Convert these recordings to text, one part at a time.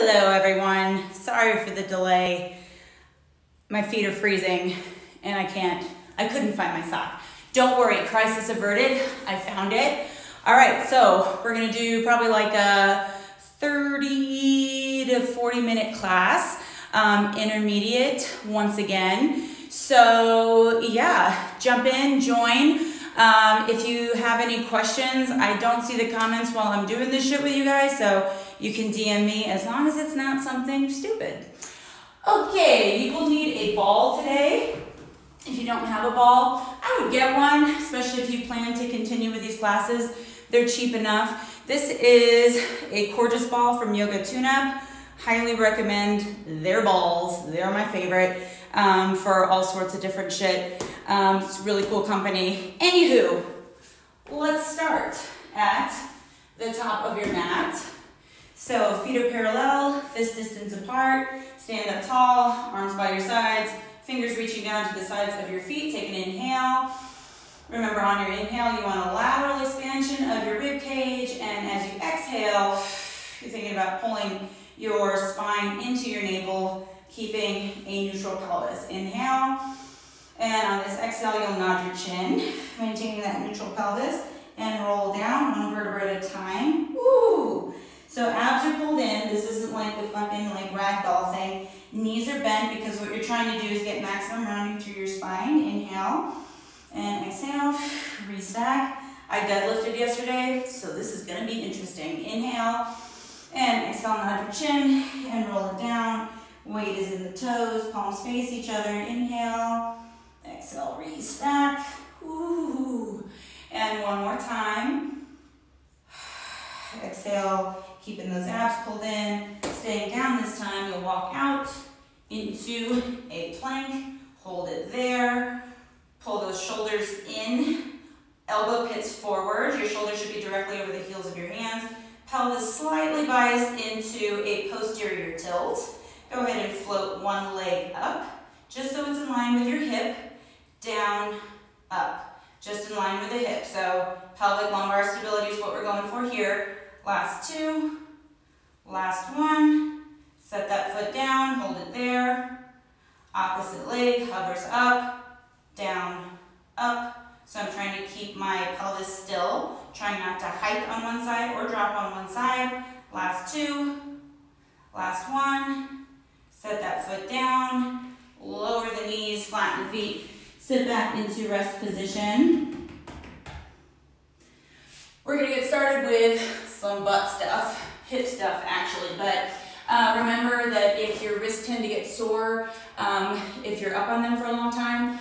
Hello everyone, sorry for the delay. My feet are freezing and I couldn't find my sock. Don't worry, crisis averted, I found it. All right, so we're gonna do probably like a 30 to 40 minute class, intermediate once again. So yeah, jump in, join. If you have any questions, I don't see the comments while I'm doing this shit with you guys, so you can DM me as long as it's not something stupid. Okay, you will need a ball today. If you don't have a ball, I would get one, especially if you plan to continue with these classes. They're cheap enough. This is a gorgeous ball from Yoga Tune-Up. Highly recommend their balls. They're my favorite for all sorts of different shit. It's a really cool company. Anywho, let's start at the top of your mat. So feet are parallel, fist distance apart, stand up tall, arms by your sides, fingers reaching down to the sides of your feet. Take an inhale. Remember, on your inhale, you want a lateral expansion of your rib cage, and as you exhale, you're thinking about pulling your spine into your navel, keeping a neutral pelvis. Inhale, and on this exhale, you'll nod your chin, maintaining that neutral pelvis, and roll down one vertebra at a time. Woo! So abs are pulled in. This isn't like the fucking ragdoll thing. Knees are bent because what you're trying to do is get maximum rounding through your spine. Inhale and exhale, restack. I deadlifted yesterday, so this is gonna be interesting. Inhale and exhale, nod your chin and roll it down. Weight is in the toes, palms face each other. Inhale, exhale, restack. Ooh. And one more time. Exhale, keeping those abs pulled in. Staying down this time, you'll walk out into a plank. Hold it there. Pull those shoulders in. Elbow pits forward. Your shoulders should be directly over the heels of your hands. Pelvis slightly biased into a posterior tilt. Go ahead and float one leg up, just so it's in line with your hip. Down, up, just in line with the hip. So pelvic lumbar stability is what we're going for here. Last two, last one. Set that foot down, hold it there. Opposite leg hovers up, down, up. So I'm trying to keep my pelvis still, trying not to hike on one side or drop on one side. Last two, last one. Set that foot down, lower the knees, flatten the feet. Sit back into rest position. We're gonna get started with some butt stuff, hip stuff actually, but remember that if your wrists tend to get sore, if you're up on them for a long time,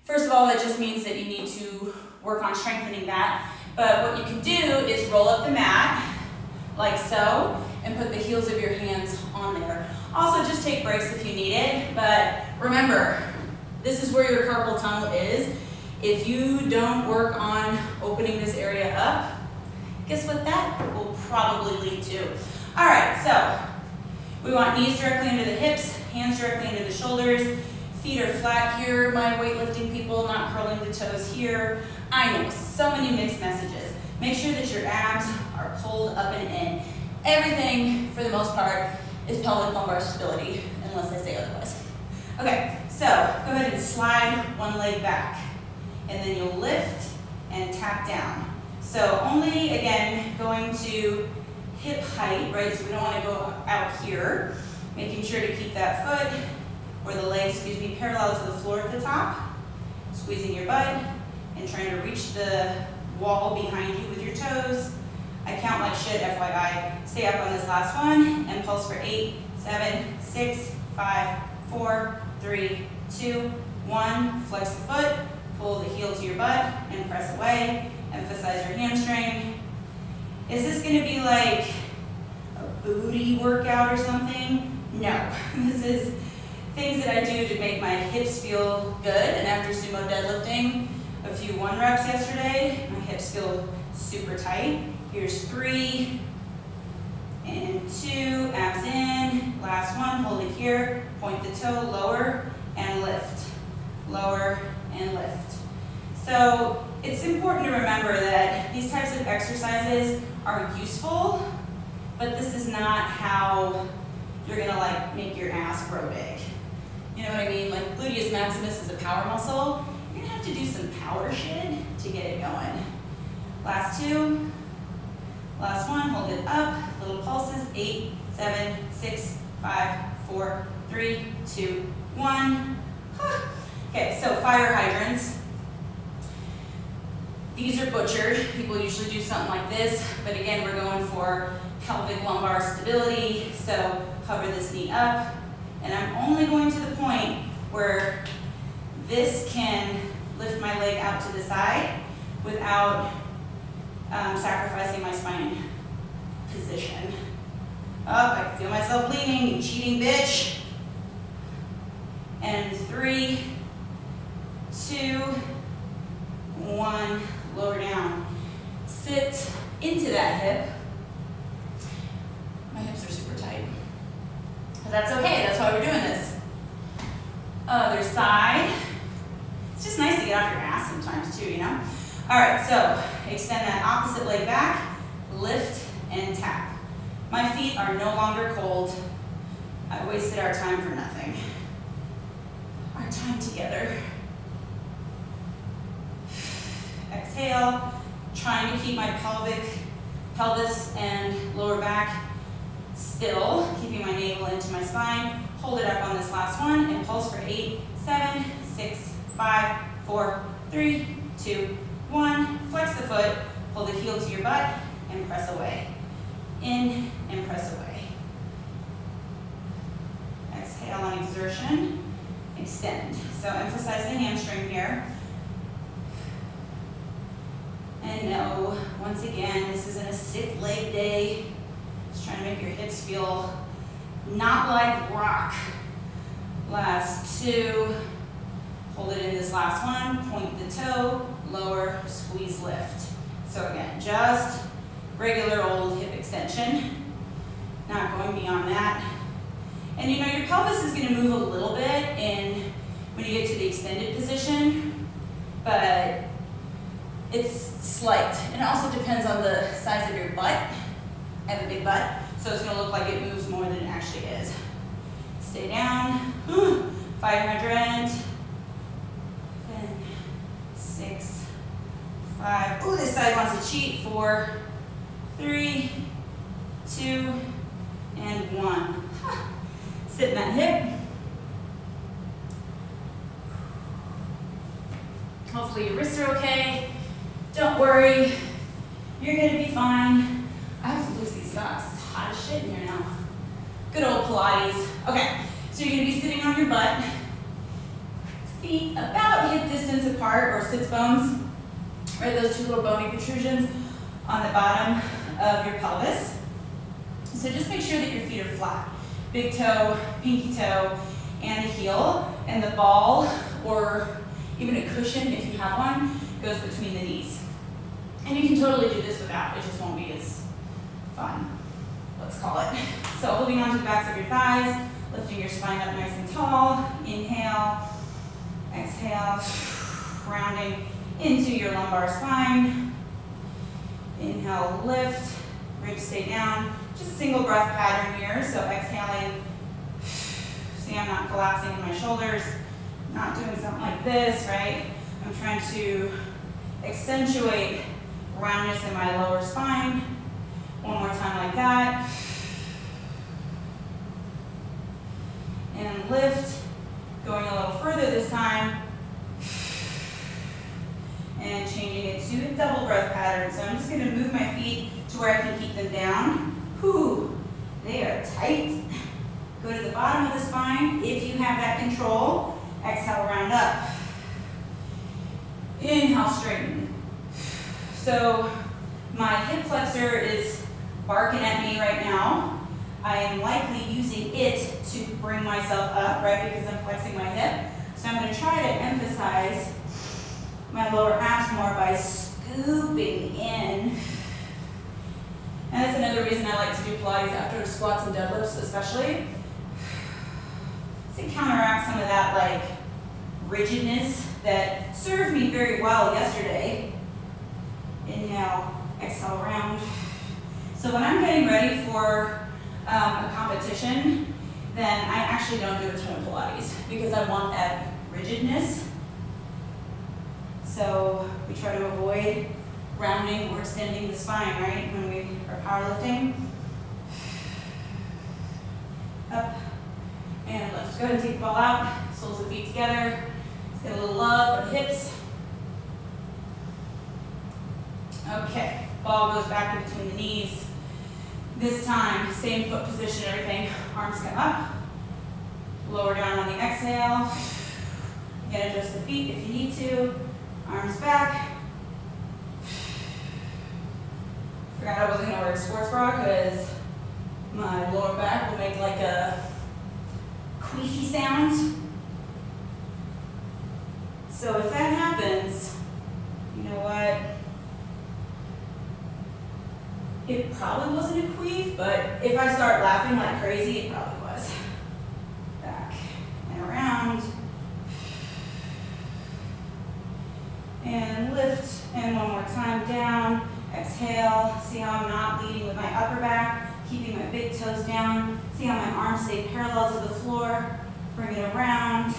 first of all, that just means that you need to work on strengthening that. But what you can do is roll up the mat, like so, and put the heels of your hands on there. Also, just take breaks if you need it, but remember, this is where your carpal tunnel is. If you don't work on opening this area up, guess what that will probably lead to? All right, so we want knees directly under the hips, hands directly under the shoulders. Feet are flat here, my weightlifting people, not curling the toes here. I know, so many mixed messages. Make sure that your abs are pulled up and in. Everything, for the most part, is pelvic lumbar stability, unless I say otherwise. Okay, so go ahead and slide one leg back, and then you'll lift and tap down. So only, again, going to hip height, right? So we don't want to go out here. Making sure to keep that foot, or the leg, excuse me, parallel to the floor at the top. Squeezing your butt and trying to reach the wall behind you with your toes. I count like shit, FYI. Stay up on this last one and pulse for 8, 7, 6, 5, 4, 3, 2, 1. Flex the foot, pull the heel to your butt and press away. Emphasize your hamstring. Is this gonna be like a booty workout or something? No, this is things that I do to make my hips feel good. And after sumo deadlifting a few 1 reps yesterday, my hips feel super tight. Here's 3 and 2, abs in. Last one, hold it here. Point the toe, lower and lift. Lower and lift. So it's important to remember that these types of exercises are useful, but this is not how you're gonna like make your ass grow big. You know what I mean? Like gluteus maximus is a power muscle. You're gonna have to do some power shit to get it going. Last two, last one, hold it up, little pulses, 8, 7, 6, 5, 4, 3, 2, 1. Okay, so fire hydrants. These are butchered. People usually do something like this, but again, we're going for pelvic lumbar stability. So cover this knee up, and I'm only going to the point where this can lift my leg out to the side without sacrificing my spine position. Up, I can feel myself leaning, you cheating bitch. And 3, 2, 1, lower down. Sit into that hip. My hips are super tight. But that's okay, that's why we're doing this. Other side. It's just nice to get off your ass sometimes too, you know? All right, so extend that opposite leg back, lift and tap. My feet are no longer cold. I wasted our time for nothing. Our time together. Exhale, trying to keep my pelvis and lower back still, keeping my navel into my spine. Hold it up on this last one and pulse for 8, 7, 6, 5, 4, 3, 2, 1. Flex the foot, pull the heel to your butt and press away. In and press away. Exhale on exertion, extend. So emphasize the hamstring here. And no, once again, this isn't a sick leg day. Just trying to make your hips feel not like rock. Last two. Hold it in this last one. Point the toe, lower, squeeze, lift. So again, just regular old hip extension. Not going beyond that. And you know, your pelvis is going to move a little bit when you get to the extended position, but it's slight. And it also depends on the size of your butt. I have a big butt, so it's going to look like it moves more than it actually is. Stay down. 500. 10, 6, 5. Ooh, this side wants to cheat. 4, 3, 2, and 1. Sit in that hip. Hopefully your wrists are okay. Don't worry, you're gonna be fine. I have to lose these socks. It's hot as shit in here now. Good old Pilates. Okay, so you're gonna be sitting on your butt. Feet about hip distance apart, or sits bones. Right, those two little bony protrusions on the bottom of your pelvis. So just make sure that your feet are flat. Big toe, pinky toe, and a heel. And the ball, or even a cushion if you have one, goes between the knees. And you can totally do this without, it just won't be as fun, let's call it. So holding onto the backs of your thighs, lifting your spine up nice and tall. Inhale, exhale, rounding into your lumbar spine. Inhale, lift, ribs stay down. Just single breath pattern here, so exhaling. See, I'm not collapsing in my shoulders, not doing something like this, right? I'm trying to accentuate roundness in my lower spine. One more time like that. And lift, going a little further this time. And changing it to a double breath pattern. So I'm just gonna move my feet to where I can keep them down. Whew, they are tight. Go to the bottom of the spine if you have that control. Exhale, round up. Inhale, straighten. So my hip flexor is barking at me right now. I am likely using it to bring myself up, right, because I'm flexing my hip. So I'm going to try to emphasize my lower abs more by scooping in. And that's another reason I like to do Pilates after squats and deadlifts, especially. To counteract some of that like rigidness that served me very well yesterday. Inhale, exhale, round. So when I'm getting ready for a competition, then I actually don't do a ton of Pilates because I want that rigidness. So we try to avoid rounding or extending the spine, right, when we are powerlifting. Up and lift. Go ahead and take the ball out, soles of the feet together. Let's get a little love for the hips. Okay, ball goes back in between the knees. This time, same foot position, everything. Arms come up, lower down on the exhale. Again, adjust the feet if you need to. Arms back. Forgot I wasn't gonna wear a sports bra because my lower back will make like a queefy sound. So if that happens, you know what? It probably wasn't a queef, but if I start laughing like crazy, it probably was. Back and around. And lift, and one more time down. Exhale, see how I'm not leading with my upper back, keeping my big toes down. See how my arms stay parallel to the floor. Bring it around.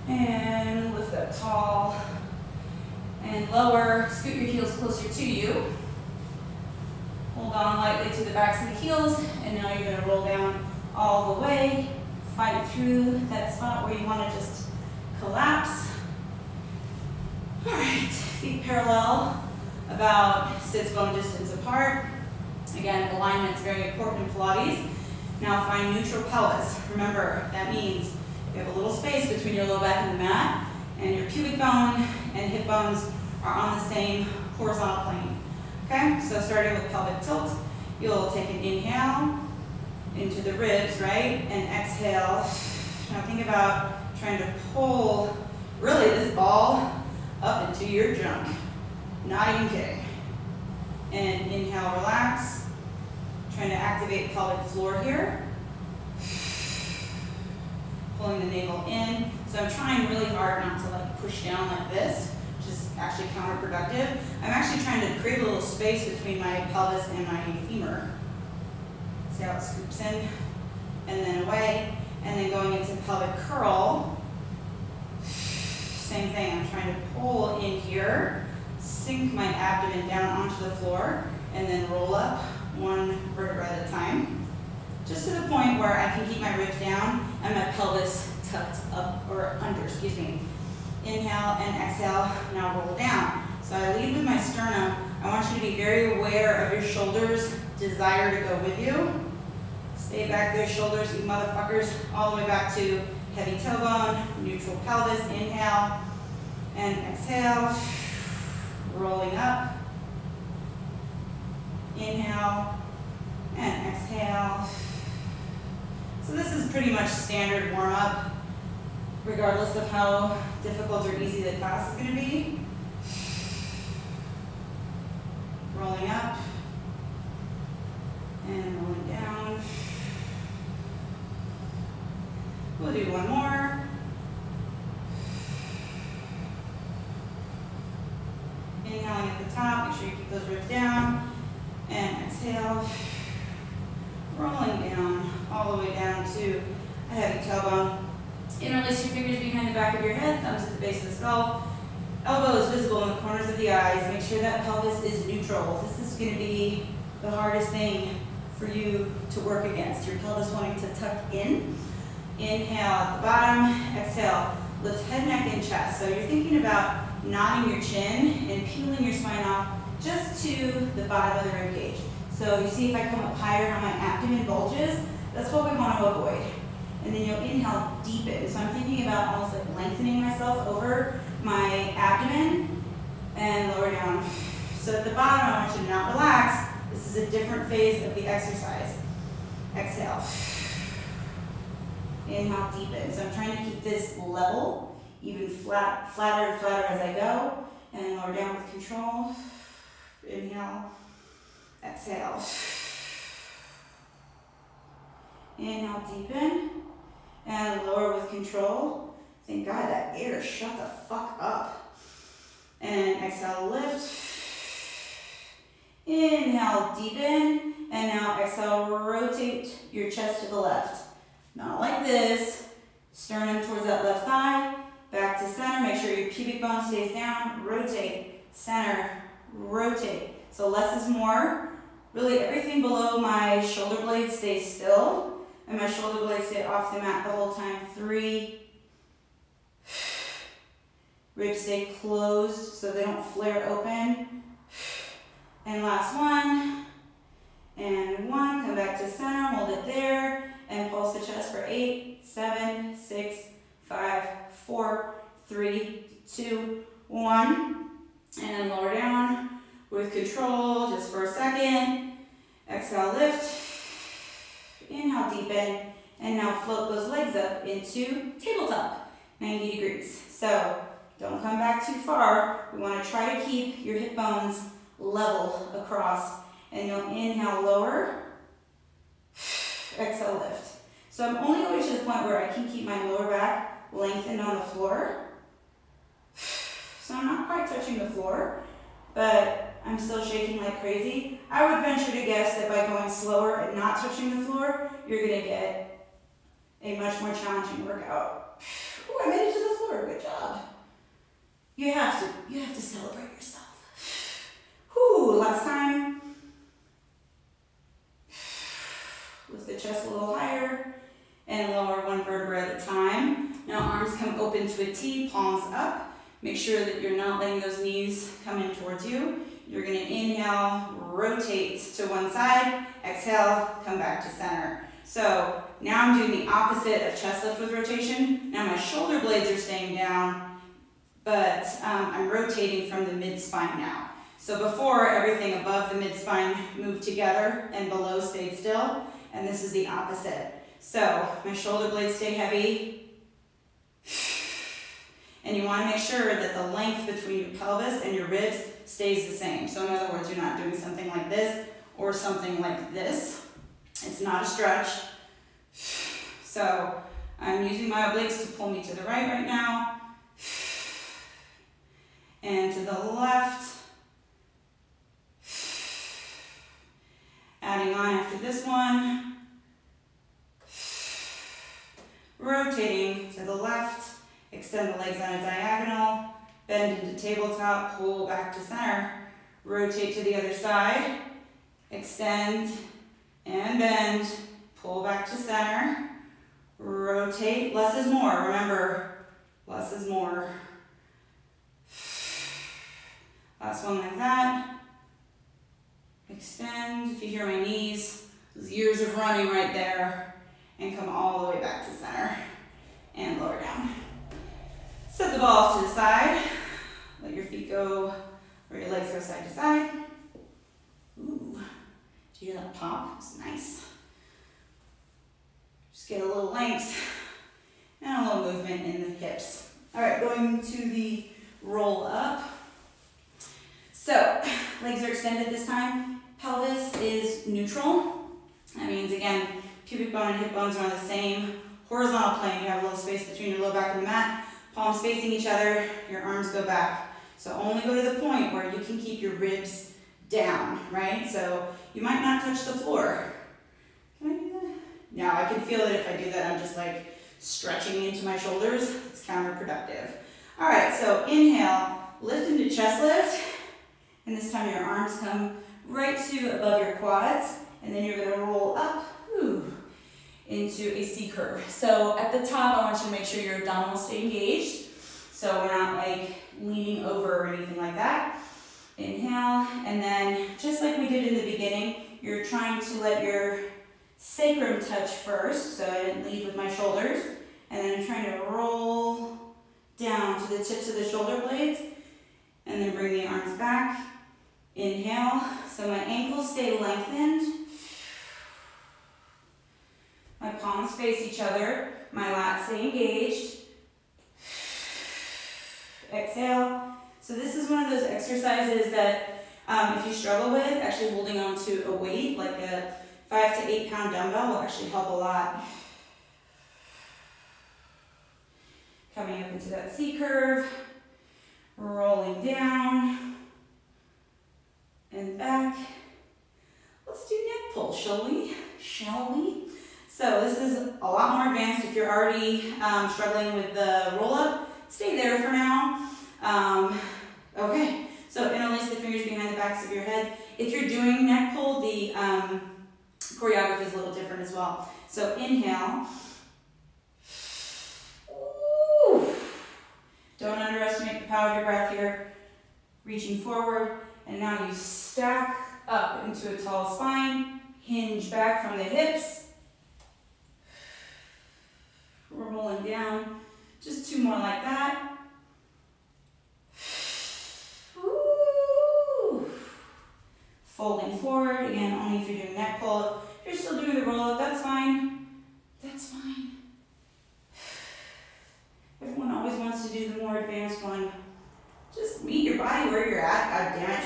And lift up tall. And lower, scoot your heels closer to you. Hold on lightly to the backs of the heels, and now you're gonna roll down all the way. Fight through that spot where you wanna just collapse. All right, feet parallel, about sits bone distance apart. Again, alignment is very important in Pilates. Now find neutral pelvis. Remember, that means you have a little space between your low back and the mat, and your pubic bone and hip bones are on the same horizontal plane. Okay, so starting with pelvic tilt, you'll take an inhale into the ribs, right? And exhale. Now think about trying to pull, really, this ball up into your junk. Not even kidding. And inhale, relax. Trying to activate pelvic floor here. Pulling the navel in. So I'm trying really hard not to like push down like this, which is actually counterproductive. I'm actually trying to create a little space between my pelvis and my femur. See how it scoops in and then away. And then going into pelvic curl. Same thing, I'm trying to pull in here, sink my abdomen down onto the floor, and then roll up one vertebra at a time. Just to the point where I can keep my ribs down and my pelvis tucked up or under, excuse me. Inhale and exhale, now roll down. So I lead with my sternum. I want you to be very aware of your shoulders' desire to go with you. Stay back there, shoulders, you motherfuckers, all the way back to heavy tailbone, neutral pelvis, inhale and exhale, rolling up, inhale and exhale. So this is pretty much standard warm-up, regardless of how difficult or easy the class is going to be. Rolling up and rolling down. We'll do one more. Inhaling at the top, make sure you keep those ribs down. And exhale. Rolling down, all the way down to a heavy tailbone. Interlace your fingers behind the back of your head, thumbs at the base of the skull. Elbows visible in the corners of the eyes. Make sure that pelvis is neutral. This is going to be the hardest thing for you to work against. Your pelvis wanting to tuck in. Inhale at the bottom, exhale, lift head, neck, and chest. So you're thinking about nodding your chin and peeling your spine off just to the bottom of the rib cage. So you see if I come up higher, how my abdomen bulges, that's what we want to avoid. And then you'll inhale, deepen. So I'm thinking about almost like lengthening myself over my abdomen and lower down. So at the bottom, I want you to not relax. This is a different phase of the exercise. Exhale. Inhale, deepen. So I'm trying to keep this level, even flatter and flatter as I go. And lower down with control. Inhale, exhale. Inhale, deepen. And lower with control. Thank God that air shut the fuck up. And exhale, lift. Inhale, deepen. And now exhale, rotate your chest to the left. Not like this. Sternum towards that left thigh. Back to center. Make sure your pubic bone stays down. Rotate. Center. Rotate. So less is more. Really everything below my shoulder blades stays still. And my shoulder blades stay off the mat the whole time. 3. Ribs stay closed so they don't flare open. And last one. And 1. Come back to center. Hold it there. And pulse the chest for 8, 7, 6, 5, 4, 3, 2, 1. And then lower down with control just for a second. Exhale, lift. Inhale, deepen. And now float those legs up into tabletop, 90 degrees. So don't come back too far. We want to try to keep your hip bones level across. And you'll inhale, lower. Exhale, lift. So I'm only going to the point where I can keep my lower back lengthened on the floor. So I'm not quite touching the floor, but I'm still shaking like crazy. I would venture to guess that by going slower and not touching the floor, you're going to get a much more challenging workout. Ooh, I made it to the floor. Good job. You have to celebrate yourself. Whew, last time. Lift the chest a little higher and lower one vertebra at a time. Now arms come open to a T, palms up. Make sure that you're not letting those knees come in towards you. You're going to inhale, rotate to one side, exhale, come back to center. So now I'm doing the opposite of chest lift with rotation. Now my shoulder blades are staying down, but I'm rotating from the mid-spine now. So before, everything above the mid-spine moved together and below stayed still. And this is the opposite. So my shoulder blades stay heavy. And you want to make sure that the length between your pelvis and your ribs stays the same. So in other words, you're not doing something like this or something like this. It's not a stretch. So I'm using my obliques to pull me to the right now. And to the left. Adding on after this one. Rotating to the left. Extend the legs on a diagonal. Bend into tabletop. Pull back to center. Rotate to the other side. Extend and bend. Pull back to center. Rotate. Less is more. Remember, less is more. Last one like that. Extend. If you hear my knees, those years of running right there. And come all the way back to center. And lower down. Set the ball off to the side. Let your feet go, or your legs go side to side. Ooh, do you hear that pop? It's nice. Just get a little length and a little movement in the hips. All right, going to the roll up. So, legs are extended this time. Pelvis is neutral. That means, again, pubic bone and hip bones are on the same horizontal plane. You have a little space between your low back and the mat. Palms facing each other, your arms go back. So only go to the point where you can keep your ribs down, right? So you might not touch the floor. Can I do that? No, I can feel it if I do that. I'm just like stretching into my shoulders. It's counterproductive. All right, so inhale, lift into chest lift. And this time your arms come right to above your quads. And then you're gonna roll up. Ooh. Into a C curve. So at the top, I want you to make sure your abdominals stay engaged. So we're not like leaning over or anything like that. Inhale, and then just like we did in the beginning, you're trying to let your sacrum touch first. So I didn't lead with my shoulders. And then I'm trying to roll down to the tips of the shoulder blades. And then bring the arms back. Inhale, so my ankles stay lengthened. My palms face each other, my lats stay engaged. Exhale. So this is one of those exercises that if you struggle with, actually holding on to a weight, like a 5 to 8 pound dumbbell will actually help a lot. Coming up into that C curve, rolling down and back. Let's do neck pulls. roll, shall we? Shall we? So this is a lot more advanced. If you're already struggling with the roll up, stay there for now. Okay, so interlace the fingers behind the backs of your head. If you're doing neck pull, the choreography is a little different as well. So inhale. Ooh. Don't underestimate the power of your breath here. Reaching forward, and now you stack up into a tall spine. Hinge back from the hips. We're rolling down. Just 2 more like that. Ooh. Folding forward. Again, only if you're doing neck pull. If you're still doing the roll up, that's fine. That's fine. Everyone always wants to do the more advanced one. Just meet your body where you're at, God damn it.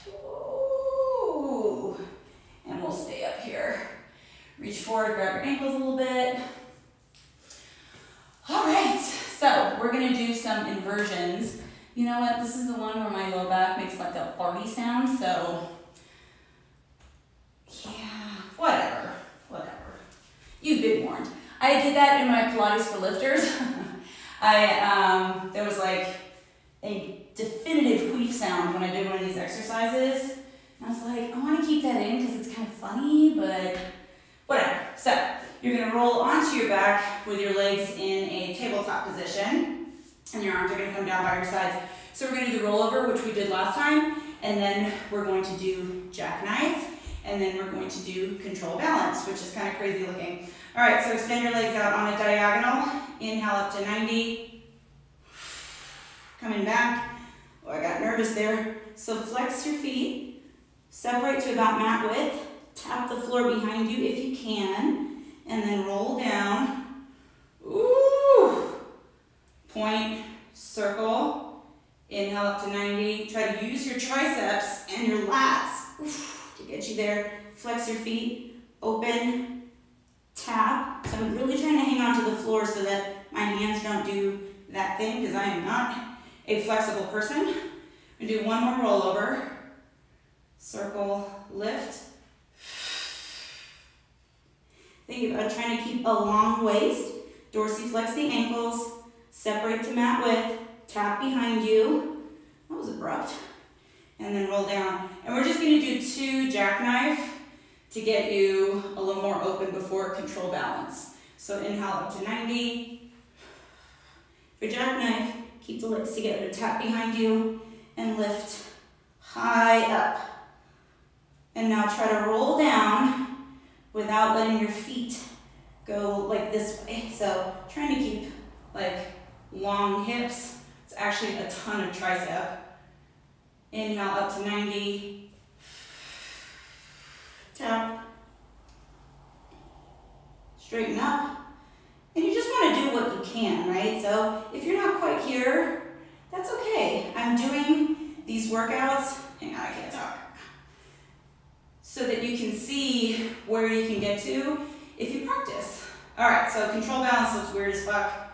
Ooh. And we'll stay up here. Reach forward, grab your ankles a little bit. All right, so we're gonna do some inversions. You know what, this is the one where my low back makes like a farty sound, so yeah, whatever. You've been warned. I did that in my Pilates for lifters. There was like a definitive queef sound when I did one of these exercises. And I was like, I want to keep that in because it's kind of funny, but whatever. So you're going to roll onto your back with your legs in a tabletop position, and your arms are going to come down by your sides. So we're going to do the rollover, which we did last time, and then we're going to do jackknife, and then we're going to do control balance, which is kind of crazy looking. All right, so extend your legs out on a diagonal. Inhale up to 90. Coming back. Oh, I got nervous there. So flex your feet. Separate to about mat width. Tap the floor behind you if you can. And then roll down. Ooh. Point, circle. Inhale up to 90. Try to use your triceps and your lats to get you there. Flex your feet. Open. Tap. So I'm really trying to hang on to the floor so that my hands don't do that thing because I am not a flexible person. I'm going to do one more rollover. Circle, lift. Think about trying to keep a long waist. Dorsiflex the ankles. Separate to mat width. Tap behind you. That was abrupt. And then roll down. And we're just going to do 2 jackknife to get you a little more open before control balance. So inhale up to 90. For jackknife, keep the legs together, tap behind you, and lift high up. And now try to roll down without letting your feet go like this way. So trying to keep like long hips. It's actually a ton of tricep. Inhale up to 90. Tap, straighten up, and you just want to do what you can, right? So if you're not quite here, that's okay. I'm doing these workouts, hang on, I can't talk, so that you can see where you can get to if you practice. All right, so control balance looks weird as fuck.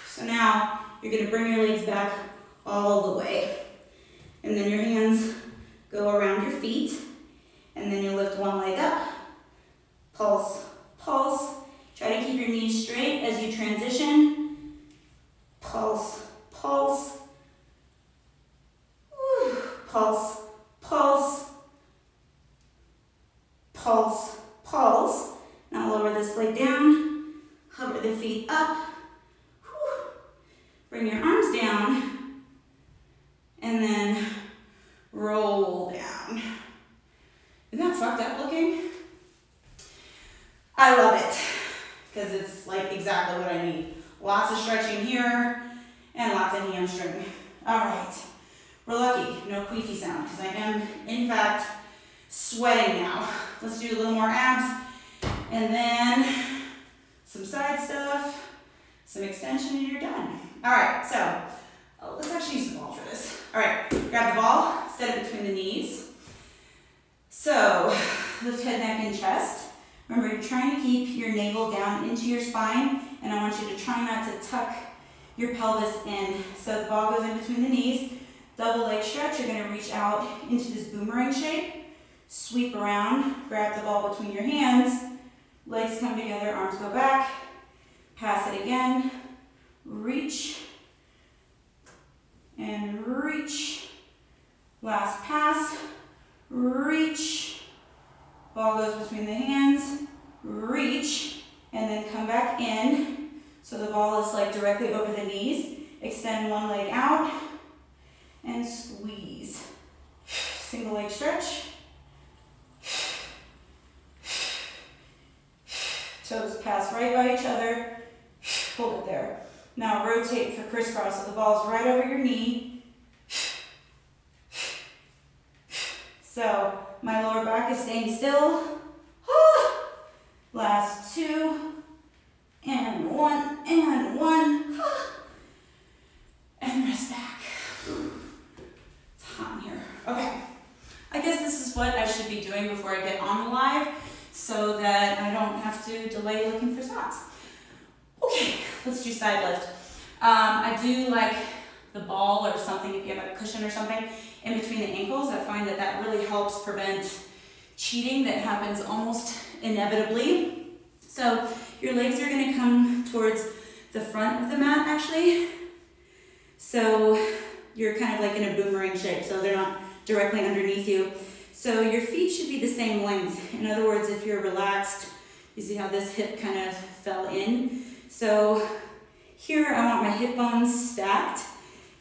So now you're gonna bring your legs back all the way, and then your hands go around your feet, and then you lift one leg up, pulse, pulse. Try to keep your knees straight as you transition. Pulse, pulse. Woo. Pulse, pulse. Pulse, pulse. Now lower this leg down, hover the feet up. Woo. Bring your arms down, and then roll down. Isn't that fucked up looking? I love it because it's like exactly what I need. Lots of stretching here and lots of hamstring. All right, we're lucky, no queefy sound because I am in fact sweating now. Let's do a little more abs and then some side stuff, some extension, and you're done. All right, so let's actually use the ball for this. All right, grab the ball, set it between the knees. So, lift head, neck, and chest. Remember, you're trying to keep your navel down into your spine, and I want you to try not to tuck your pelvis in. So the ball goes in between the knees. Double leg stretch, you're gonna reach out into this boomerang shape, sweep around, grab the ball between your hands, legs come together, arms go back, pass it again, reach, and reach, last pass, reach, ball goes between the hands, reach, and then come back in, so the ball is like directly over the knees, extend one leg out, and squeeze. Single leg stretch. Toes pass right by each other. Hold it there. Now rotate for crisscross, so the ball's right over your knee. So my lower back is staying still. Last two, and one, and rest back. It's hot in here. Okay, I guess this is what I should be doing before I get on the live so that I don't have to delay looking for socks. Okay, let's do side lift. I do like the ball or something, if you have a cushion or something, in between the ankles. I find that that really helps prevent cheating that happens almost inevitably. So your legs are gonna come towards the front of the mat actually. So you're kind of like in a boomerang shape, so they're not directly underneath you. So your feet should be the same length. In other words, if you're relaxed, you see how this hip kind of fell in. So here I want my hip bones stacked,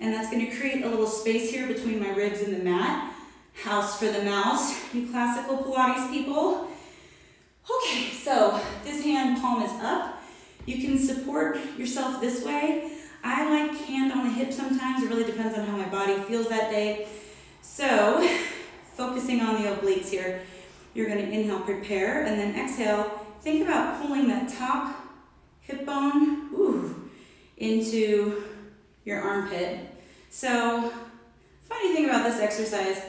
and that's gonna create a little space here between my ribs and the mat. House for the mouse, you classical Pilates people. Okay, so this hand palm is up. You can support yourself this way. I like hand on the hip sometimes. It really depends on how my body feels that day. So, focusing on the obliques here. You're gonna inhale, prepare, and then exhale. Think about pulling that top hip bone into your armpit. So, funny thing about this exercise,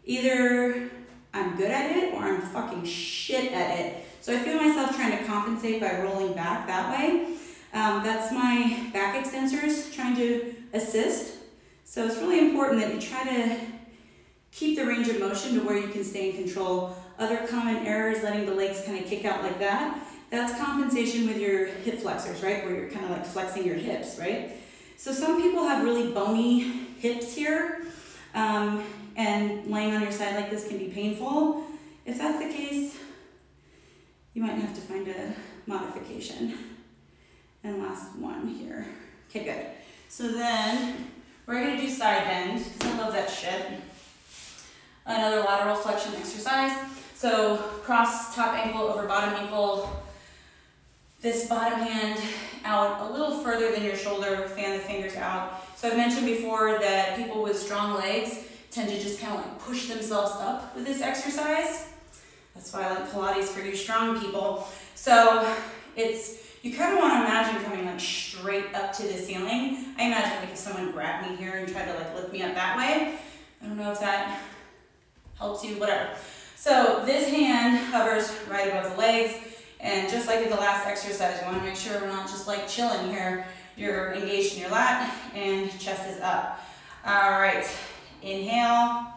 either I'm good at it or I'm fucking shit at it. So I feel myself trying to compensate by rolling back that way. That's my back extensors trying to assist. So it's really important that you try to keep the range of motion to where you can stay in control. Other common errors, letting the legs kind of kick out like that. That's compensation with your hip flexors, right? Where you're kind of like flexing your hips, right? So some people have really bony hips here. And laying on your side like this can be painful. If that's the case, you might have to find a modification. And last one here. Okay, good. So then we're gonna do side bend, because I love that shit. Another lateral flexion exercise. So cross top ankle over bottom ankle. This bottom hand out a little further than your shoulder, fan the fingers out. So I've mentioned before that people with strong legs tend to just kind of like push themselves up with this exercise. That's why I like Pilates for you strong people. So you kind of want to imagine coming like straight up to the ceiling. I imagine like if someone grabbed me here and tried to like lift me up that way. I don't know if that helps you, whatever. So this hand hovers right above the legs, and just like in the last exercise, you want to make sure we're not just like chilling here. You're engaged in your lat and chest is up. All right. Inhale.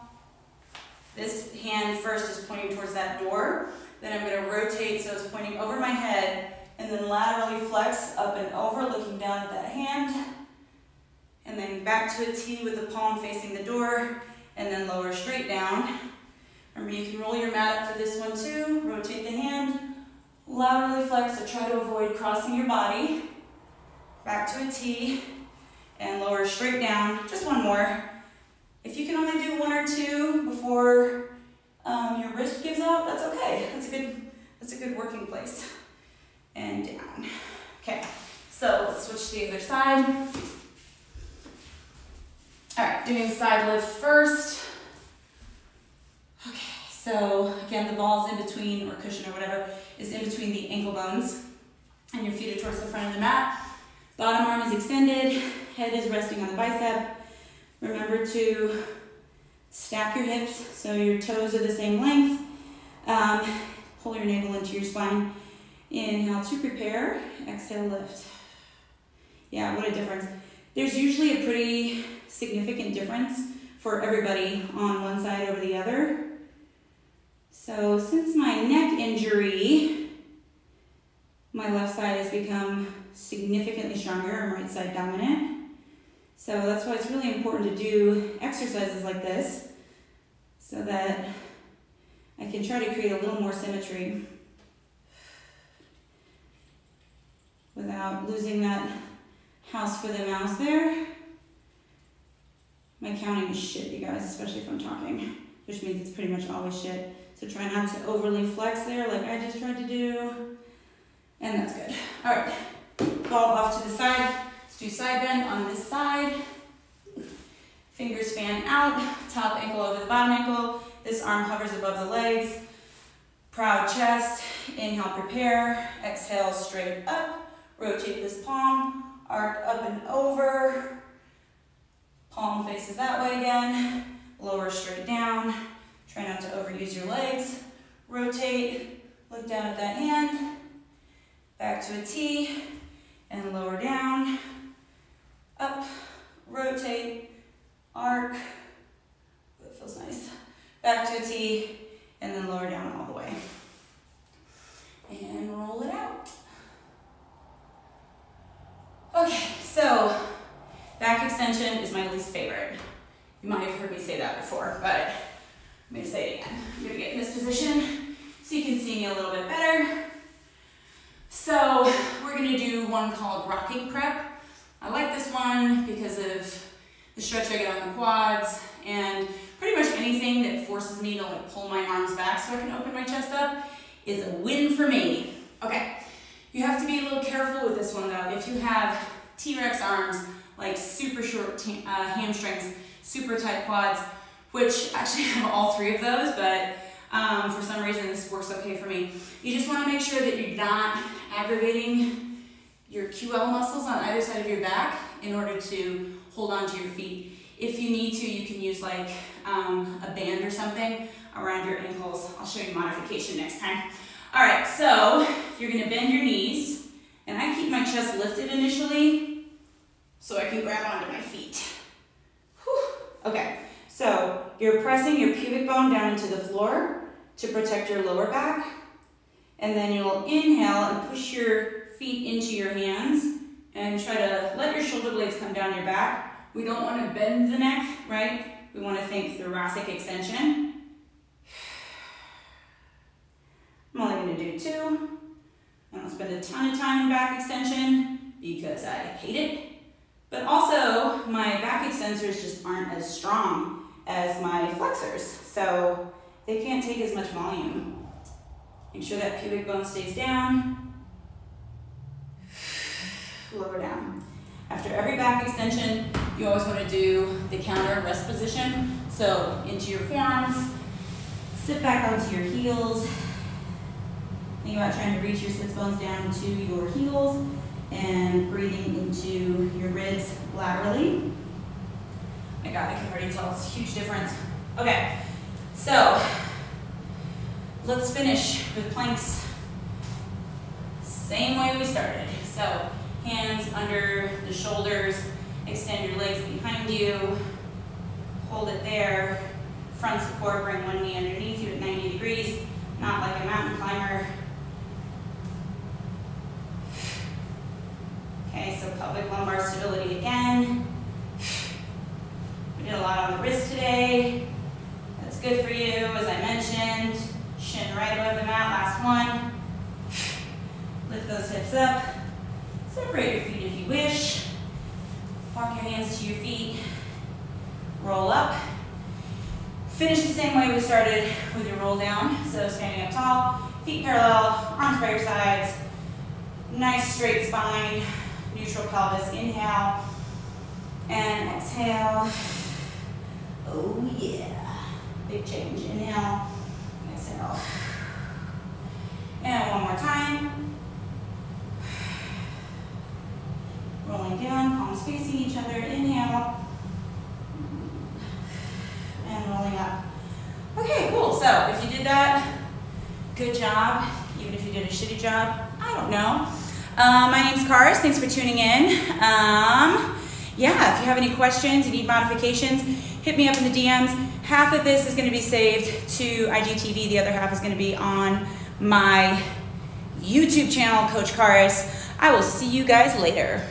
This hand first is pointing towards that door. Then I'm going to rotate so it's pointing over my head, and then laterally flex up and over, looking down at that hand. And then back to a T with the palm facing the door, and then lower straight down. Remember, you can roll your mat up for this one too. Rotate the hand, laterally flex, so try to avoid crossing your body. Back to a T, and lower straight down. Just one more. If you can only do one or two before your wrist gives out, that's okay. That's a good working place. And down. Okay, so let's switch to the other side. All right, doing side lift first. Okay, so again, the ball's in between, or cushion or whatever, is in between the ankle bones, and your feet are towards the front of the mat. Bottom arm is extended, head is resting on the bicep. Remember to stack your hips so your toes are the same length. Pull your navel into your spine. Inhale to prepare, exhale, lift. Yeah, what a difference. There's usually a pretty significant difference for everybody on one side over the other. So since my neck injury, my left side has become significantly stronger. I'm right side dominant. So that's why it's really important to do exercises like this so that I can try to create a little more symmetry without losing that house for the mouse there. My counting is shit, you guys, especially if I'm talking, which means it's pretty much always shit. So try not to overly flex there like I just tried to do. And that's good. All right, ball off to the side. Let's do side bend on this side. Fingers fan out, top ankle over the bottom ankle. This arm hovers above the legs. Proud chest, inhale, prepare. Exhale, straight up. Rotate this palm, arc up and over. Palm faces that way again. Lower straight down. Try not to overuse your legs. Rotate, look down at that hand. Back to a T, and lower down. Up, rotate, arc. That feels nice. Back to a T, and then lower down all the way. And roll it out. Okay, so back extension is my least favorite. You might have heard me say that before, but I'm gonna say it again. I'm gonna get in this position so you can see me a little bit better. So we're gonna do one called rocking prep. I like this one because of the stretch I get on the quads and pretty much anything that forces me to like pull my arms back so I can open my chest up is a win for me. Okay, you have to be a little careful with this one though. If you have T-Rex arms, like super short hamstrings, super tight quads, which actually have all three of those, but for some reason this works okay for me. You just want to make sure that you're not aggravating your QL muscles on either side of your back in order to hold on to your feet. If you need to, you can use like a band or something around your ankles. I'll show you modification next time. All right, so you're gonna bend your knees, and I keep my chest lifted initially so I can grab onto my feet. Whew. Okay, so you're pressing your pubic bone down into the floor to protect your lower back, and then you'll inhale and push your feet into your hands and try to let your shoulder blades come down your back. We don't want to bend the neck, right? We want to think thoracic extension. I'm only going to do 2. I don't spend a ton of time in back extension because I hate it. But also, my back extensors just aren't as strong as my flexors, so they can't take as much volume. Make sure that pubic bone stays down. Lower down. After every back extension, you always want to do the counter rest position. So into your forearms, sit back onto your heels. Think about trying to reach your sits bones down to your heels and breathing into your ribs laterally. My God, I can already tell it's a huge difference. Okay, so let's finish with planks. Same way we started. So hands under the shoulders, extend your legs behind you, hold it there, front support, bring one knee underneath you at 90 degrees, not like a mountain climber. Okay, so pelvic lumbar stability again. We did a lot on the wrist today. That's good for you, as I mentioned. Shin right above the mat, last one. Lift those hips up. Separate your feet if you wish. Walk your hands to your feet. Roll up. Finish the same way we started with your roll down. So standing up tall, feet parallel, arms by your sides. Nice straight spine, neutral pelvis. Inhale and exhale. Oh yeah. Big change. Inhale, exhale. And one more time. Rolling down, palms facing each other. Inhale. And rolling up. Okay, cool. So if you did that, good job. Even if you did a shitty job, I don't know. My name's Charis. Thanks for tuning in. yeah, if you have any questions, you need modifications, hit me up in the DMs. Half of this is going to be saved to IGTV. The other half is going to be on my YouTube channel, Coach Charis. I will see you guys later.